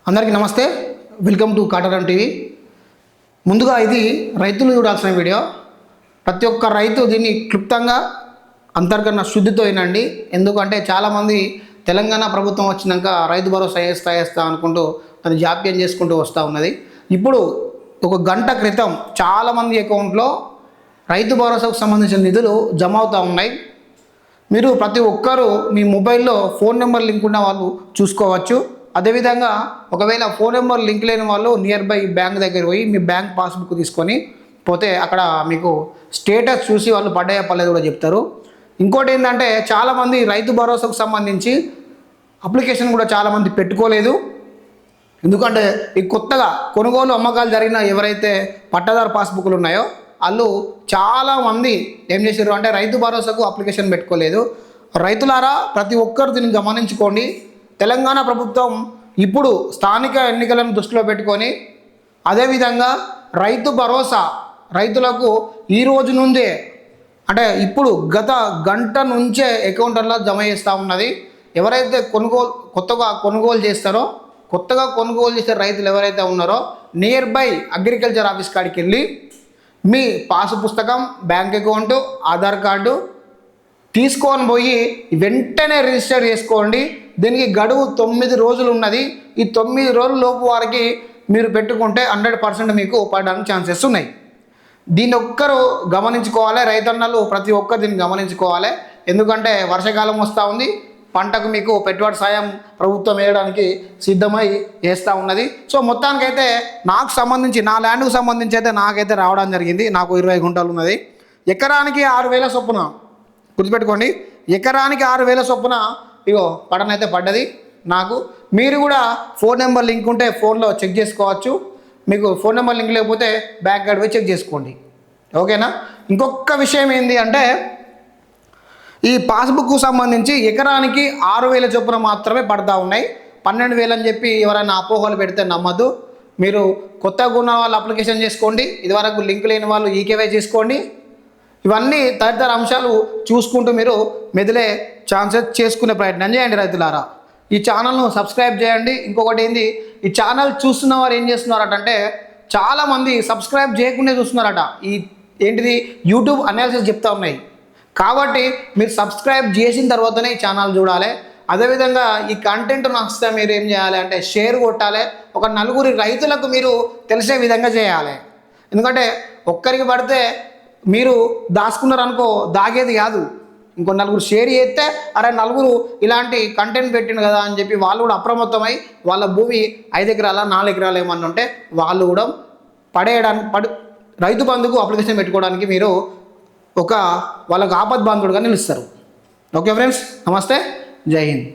అందరికీ నమస్తే. Welcome to కాటరన్ టీవీ. ముందుగా ఇది రైతులు చూడాల్సిన వీడియో. ప్రతి ఒక్క రైతు దీన్ని క్లుప్తంగా అంతర్గత శుద్ధితో వినండి. ఎందుకంటే చాలామంది తెలంగాణ ప్రభుత్వం వచ్చినాక రైతు భరోసా వేస్తా అనుకుంటూ అది జాప్యం చేసుకుంటూ వస్తూ ఉన్నది. ఇప్పుడు ఒక గంట క్రితం చాలామంది అకౌంట్లో రైతు భరోసాకు సంబంధించిన నిధులు జమ అవుతూ ఉన్నాయి. మీరు ప్రతి ఒక్కరూ మీ మొబైల్లో ఫోన్ నెంబర్ లింక్ ఉన్న వాళ్ళు చూసుకోవచ్చు. అదేవిధంగా ఒకవేళ ఫోన్ నెంబర్ లింక్ లేని వాళ్ళు నియర్ బై బ్యాంక్ దగ్గర పోయి మీ బ్యాంక్ పాస్బుక్ తీసుకొని పోతే అక్కడ మీకు స్టేటస్ చూసి వాళ్ళు పడ్డాయా పర్లేదు కూడా చెప్తారు. ఇంకోటి ఏంటంటే చాలామంది రైతు భరోసాకు సంబంధించి అప్లికేషన్ కూడా చాలామంది పెట్టుకోలేదు. ఎందుకంటే ఈ కొత్తగా కొనుగోలు అమ్మకాలు జరిగిన ఎవరైతే పట్టాదారు పాస్బుక్లు ఉన్నాయో వాళ్ళు చాలామంది ఏం చేశారు అంటే రైతు భరోసాకు అప్లికేషన్ పెట్టుకోలేదు. రైతులారా ప్రతి ఒక్కరు దీన్ని గమనించుకోండి. తెలంగాణ ప్రభుత్వం ఇప్పుడు స్థానిక ఎన్నికలను దృష్టిలో పెట్టుకొని అదేవిధంగా రైతు భరోసా రైతులకు ఈ రోజు నుండే అంటే ఇప్పుడు గత గంట నుంచే అకౌంట్లలో జమ చేస్తూ ఉన్నది. ఎవరైతే కొత్తగా కొనుగోలు చేస్తారో కొత్తగా కొనుగోలు చేసే రైతులు ఎవరైతే ఉన్నారో నియర్ బై అగ్రికల్చర్ ఆఫీస్ కాడికి వెళ్ళి మీ పాసు పుస్తకం, బ్యాంక్ అకౌంటు, ఆధార్ కార్డు తీసుకొని పోయి వెంటనే రిజిస్టర్ చేసుకోండి. దీనికి గడువు 9 రోజులు ఉన్నది. ఈ 9 రోజుల లోపు వారికి మీరు పెట్టుకుంటే 100% మీకు పడడానికి ఛాన్సెస్ ఉన్నాయి. దీన్ని ఒక్కరు గమనించుకోవాలి. రైతన్నలు ప్రతి ఒక్కరు దీన్ని గమనించుకోవాలి. ఎందుకంటే వర్షాకాలం వస్తూ ఉంది. పంటకు మీకు పెట్టుబడి సాయం ప్రభుత్వం వేయడానికి సిద్ధమై వేస్తూ ఉన్నది. సో మొత్తానికైతే నాకు సంబంధించి నా ల్యాండ్కు సంబంధించి అయితే నాకైతే రావడం జరిగింది. నాకు 20 గుంటలు ఉన్నది. ఎకరానికి 6,000 చొప్పున గుర్తుపెట్టుకోండి. ఎకరానికి 6,000 చొప్పున ఇగో పడనైతే పడ్డది నాకు. మీరు కూడా ఫోన్ నెంబర్ లింక్ ఉంటే ఫోన్లో చెక్ చేసుకోవచ్చు. మీకు ఫోన్ నెంబర్ లింక్ లేకపోతే బ్యాంక్ కార్డ్ పోయి చెక్ చేసుకోండి. ఓకేనా. ఇంకొక విషయం ఏంటి అంటే ఈ పాస్బుక్కు సంబంధించి ఎకరానికి 6,000 చొప్పున మాత్రమే పడతా ఉన్నాయి. 12,000 అని చెప్పి ఎవరైనా అపోహలు పెడితే నమ్మద్దు. మీరు కొత్తగా ఉన్న వాళ్ళు అప్లికేషన్ చేసుకోండి. ఇదివరకు లింక్ లేని వాళ్ళు ఈకేవై చేసుకోండి. ఇవన్నీ తదితర అంశాలు చూసుకుంటూ మీరు మెదిలే ఛాన్సెస్ చేసుకునే ప్రయత్నం చేయండి రైతులారా. ఈ ఛానల్ను సబ్స్క్రైబ్ చేయండి. ఇంకొకటి ఏంది, ఈ ఛానల్ చూస్తున్న వారు ఏం చేస్తున్నారట చాలామంది సబ్స్క్రైబ్ చేయకుండా చూస్తున్నారట. ఈ ఏంటిది యూట్యూబ్ అనాలిసిస్ చెప్తా ఉన్నాయి. కాబట్టి మీరు సబ్స్క్రైబ్ చేసిన తర్వాతనే ఈ ఛానల్ చూడాలి. అదేవిధంగా ఈ కంటెంట్ నచ్చితే మీరు ఏం చేయాలి అంటే షేర్ కొట్టాలి. ఒక 4 రైతులకు మీరు తెలిసే విధంగా చేయాలి. ఎందుకంటే ఒక్కరికి పడితే మీరు దాచుకున్నారు అనుకో దాగేది కాదు. ఇంకో 4 షేర్ చేస్తే అరే 4 ఇలాంటి కంటెంట్ పెట్టిండు కదా అని చెప్పి వాళ్ళు కూడా అప్రమత్తమై వాళ్ళ భూమి 5 ఎకరాల 4 ఎకరాలు ఏమన్నా ఉంటే వాళ్ళు కూడా పడేయడానికి రైతు బంధుకు అప్లికేషన్ పెట్టుకోవడానికి మీరు వాళ్ళకు ఆపద్ బాంధవుడుగా నిలుస్తారు. ఓకే ఫ్రెండ్స్, నమస్తే, జై హింద్.